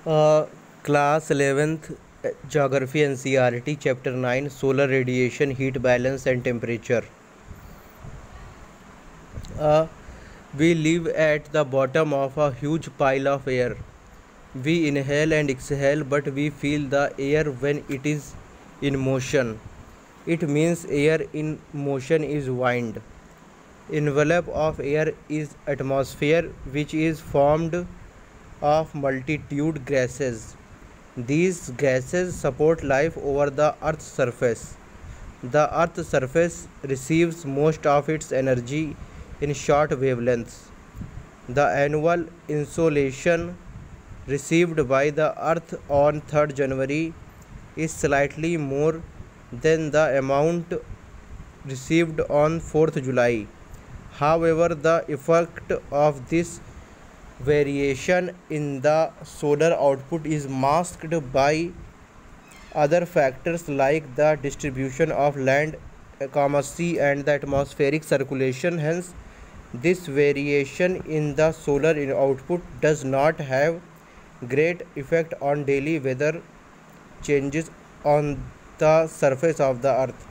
Uh, Class 11th Geography NCERT Chapter 9 Solar Radiation, Heat Balance and Temperature. Uh, we live at the bottom of a huge pile of air. We inhale and exhale, but we feel the air when it is in motion. It means air in motion is wind. Envelope of air is atmosphere, which is formed of multitude gases. These gases support life over the Earth's surface. The Earth's surface receives most of its energy in short wavelengths. The annual insolation received by the Earth on 3rd January is slightly more than the amount received on 4th July. However, the effect of this variation in the solar output is masked by other factors like the distribution of land, sea, and the atmospheric circulation. Hence, this variation in the solar output does not have great effect on daily weather changes on the surface of the earth.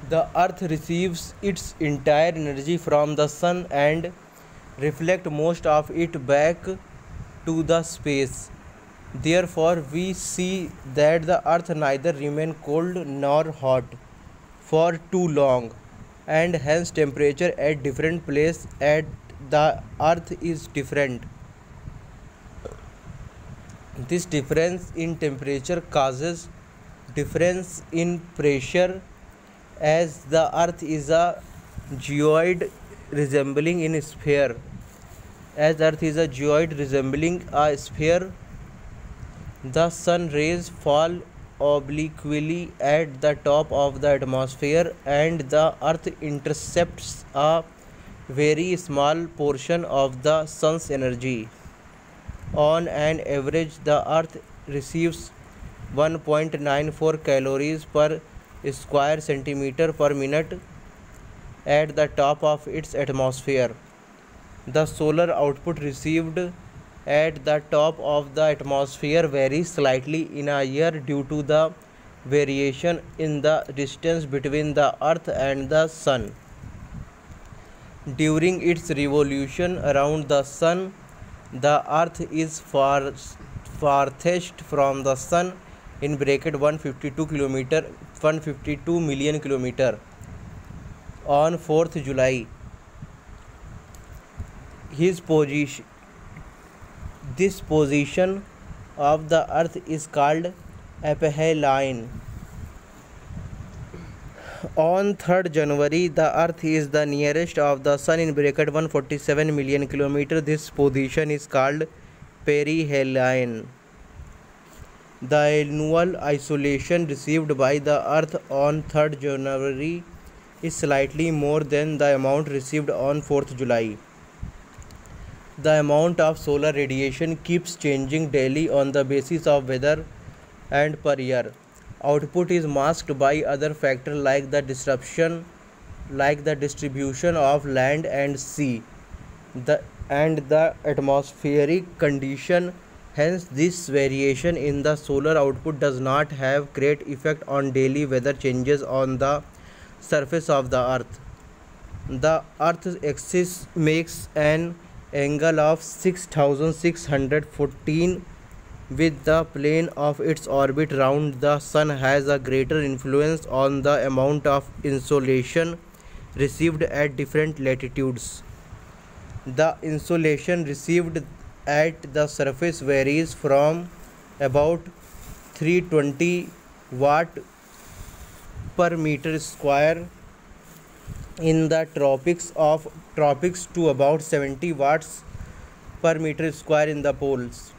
The earth receives its entire energy from the sun and reflect most of it back to the space. Therefore, we see that the earth neither remain cold nor hot for too long, and hence temperature at different place at the earth is different. This difference in temperature causes difference in pressure, as the earth is a geoid resembling in sphere. As earth is a geoid resembling a sphere, the sun rays fall obliquely at the top of the atmosphere, and the earth intercepts a very small portion of the sun's energy. On an average, the earth receives 1.94 calories per square centimeter per minute at the top of its atmosphere. The solar output received at the top of the atmosphere varies slightly in a year due to the variation in the distance between the earth and the sun. During its revolution around the sun, the earth is farthest from the sun in bracket 152 million kilometer on 4th July. This position of the earth is called aphelion. On 3rd January, the earth is the nearest of the sun in bracket 147 million kilometer. This position is called perihelion. The annual isolation received by the earth on 3rd January is slightly more than the amount received on 4th July. The amount of solar radiation keeps changing daily on the basis of weather and per year. Output is masked by other factors like the distribution of land and sea, and the atmospheric condition. Hence, this variation in the solar output does not have great effect on daily weather changes on the surface of the earth. The earth's axis makes an angle of 6614 with the plane of its orbit round the sun has a greater influence on the amount of insolation received at different latitudes. The insolation received at the surface varies from about 320 watt per meter square in the tropics to about 70 watts per meter square in the poles.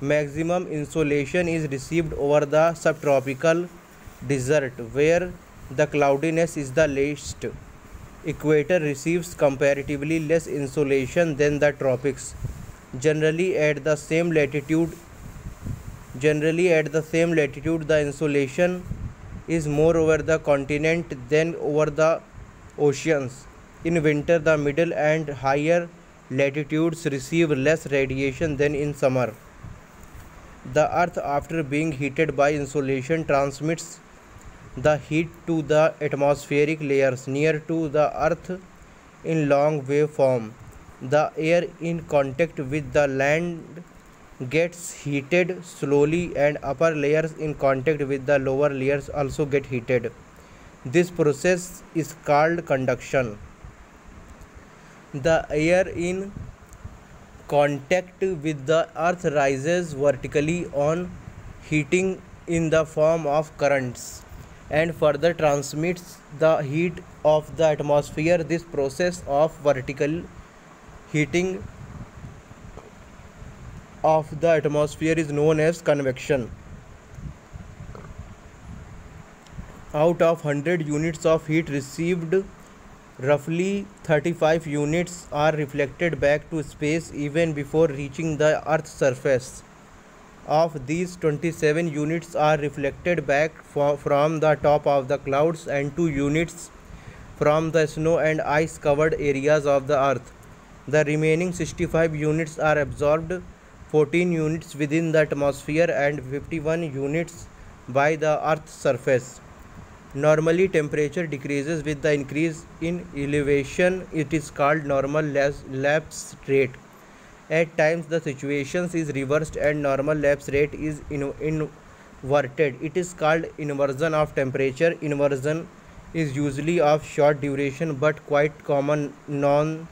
Maximum insolation is received over the subtropical desert, where the cloudiness is the least. Equator receives comparatively less insolation than the tropics. Generally at the same latitude, the insolation is more over the continent than over the oceans. In winter, the middle and higher latitudes receive less radiation than in summer. The Earth, after being heated by insolation, transmits the heat to the atmospheric layers near to the Earth in long wave form. The air in contact with the land gets heated slowly, and upper layers in contact with the lower layers also get heated. This process is called conduction. The air in contact with the earth rises vertically on heating in the form of currents and further transmits the heat of the atmosphere. This process of vertical heating of the atmosphere is known as convection. Out of 100 units of heat received, roughly 35 units are reflected back to space even before reaching the Earth's surface. Of these, 27 units are reflected back from the top of the clouds and 2 units from the snow and ice covered areas of the Earth. The remaining 65 units are absorbed, 14 units within the atmosphere and 51 units by the Earth's surface. Normally, temperature decreases with the increase in elevation. It is called normal lapse rate. At times, the situation is reversed and normal lapse rate is inverted. It is called inversion of temperature. Inversion is usually of short duration but quite common nonetheless.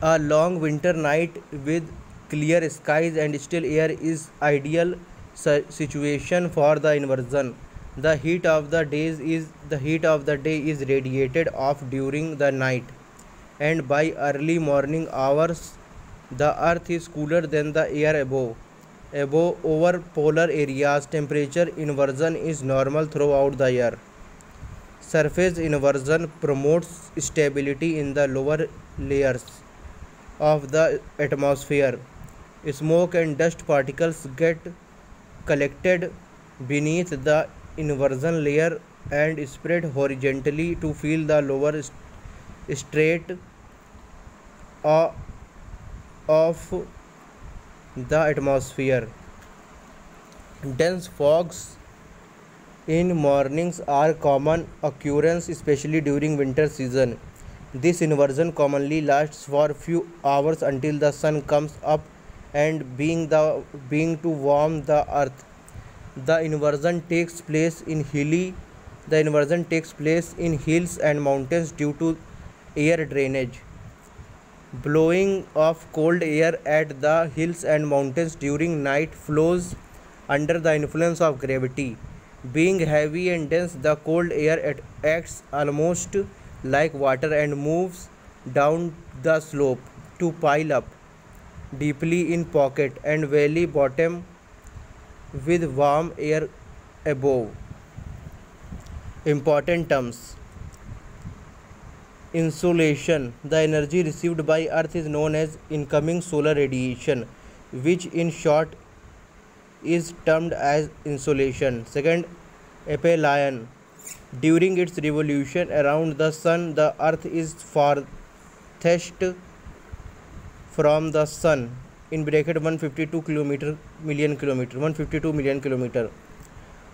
A long winter night with clear skies and still air is ideal situation for the inversion. The heat of the day is radiated off during the night, and by early morning hours the earth is cooler than the air above. Over polar areas, temperature inversion is normal throughout the year. Surface inversion promotes stability in the lower layers of the atmosphere. Smoke and dust particles get collected beneath the inversion layer and spread horizontally to fill the lower strata of the atmosphere. Dense fogs in mornings are common occurrence, especially during winter season. This inversion commonly lasts for few hours until the sun comes up and being to warm the earth. The inversion takes place in hills and mountains due to air drainage. Blowing of cold air at the hills and mountains during night flows under the influence of gravity. Being heavy and dense, the cold air acts almost like water and moves down the slope to pile up deeply in pocket and valley bottom with warm air above. Important terms: insolation. The energy received by earth is known as incoming solar radiation, which in short is termed as insolation. Second, aphelion. During its revolution around the sun, the earth is farthest from the sun in bracket 152 million kilometer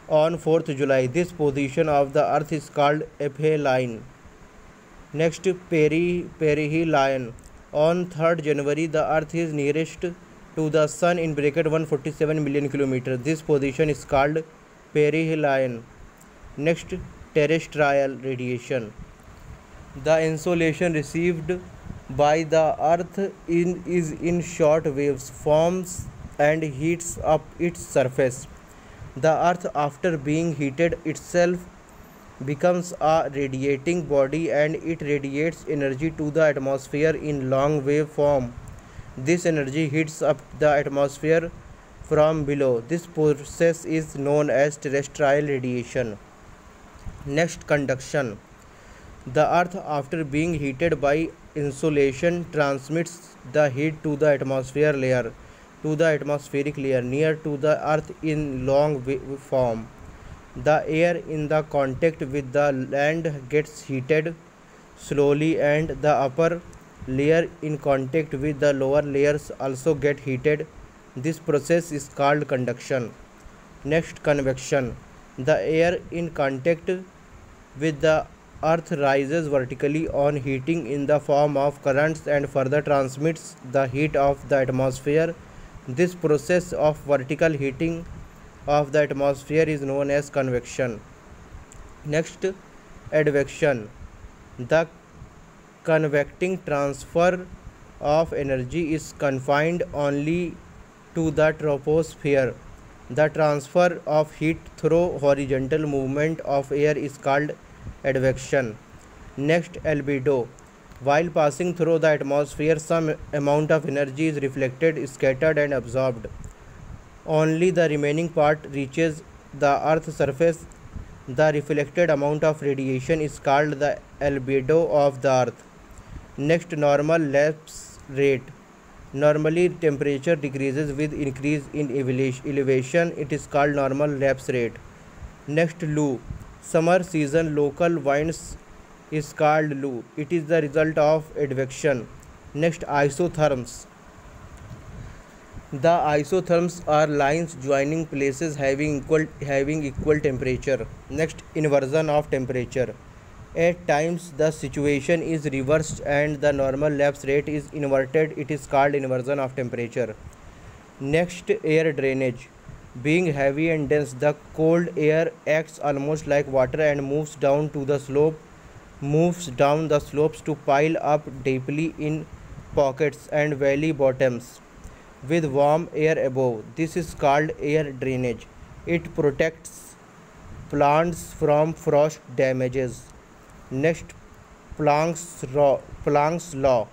on 4th July. This position of the earth is called aphelion. Next, perihelion. On 3rd January, the earth is nearest to the sun in bracket 147 million kilometer. This position is called perihelion. Next, terrestrial radiation. The insolation received by the earth is in short waves forms and heats up its surface. The earth, after being heated itself, becomes a radiating body and it radiates energy to the atmosphere in long wave form. This energy heats up the atmosphere from below. This process is known as terrestrial radiation. Next, conduction. The earth, after being heated by insolation, transmits the heat to the atmospheric layer near to the earth in long wave form. The air in the contact with the land gets heated slowly, and the upper layer in contact with the lower layers also get heated. This process is called conduction. Next, convection. The air in contact with the earth rises vertically on heating in the form of currents and further transmits the heat of the atmosphere. This process of vertical heating of the atmosphere is known as convection. Next, advection. The convecting transfer of energy is confined only to the troposphere. The transfer of heat through horizontal movement of air is called advection. Next, albedo. While passing through the atmosphere, some amount of energy is reflected, scattered, and absorbed. Only the remaining part reaches the Earth's surface. The reflected amount of radiation is called the albedo of the Earth. Next, normal lapse rate. Normally, temperature decreases with increase in elevation. It is called normal lapse rate. Next, lu. Summer season local winds is called lu. It is the result of advection. Next, isotherms. The isotherms are lines joining places having equal temperature. Next, inversion of temperature. At times the situation is reversed and the normal lapse rate is inverted. It is called inversion of temperature. Next, air drainage. Being heavy and dense, the cold air acts almost like water and moves down the slopes to pile up deeply in pockets and valley bottoms with warm air above. This is called air drainage. It protects plants from frost damages. Next, Planck's law.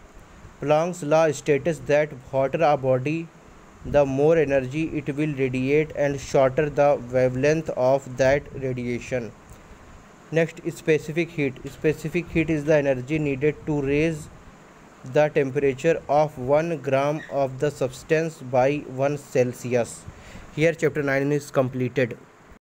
Planck's law states that hotter a body, the more energy it will radiate and shorter the wavelength of that radiation. Next, specific heat. Specific heat is the energy needed to raise the temperature of 1 gram of the substance by 1 Celsius. Here chapter 9 is completed.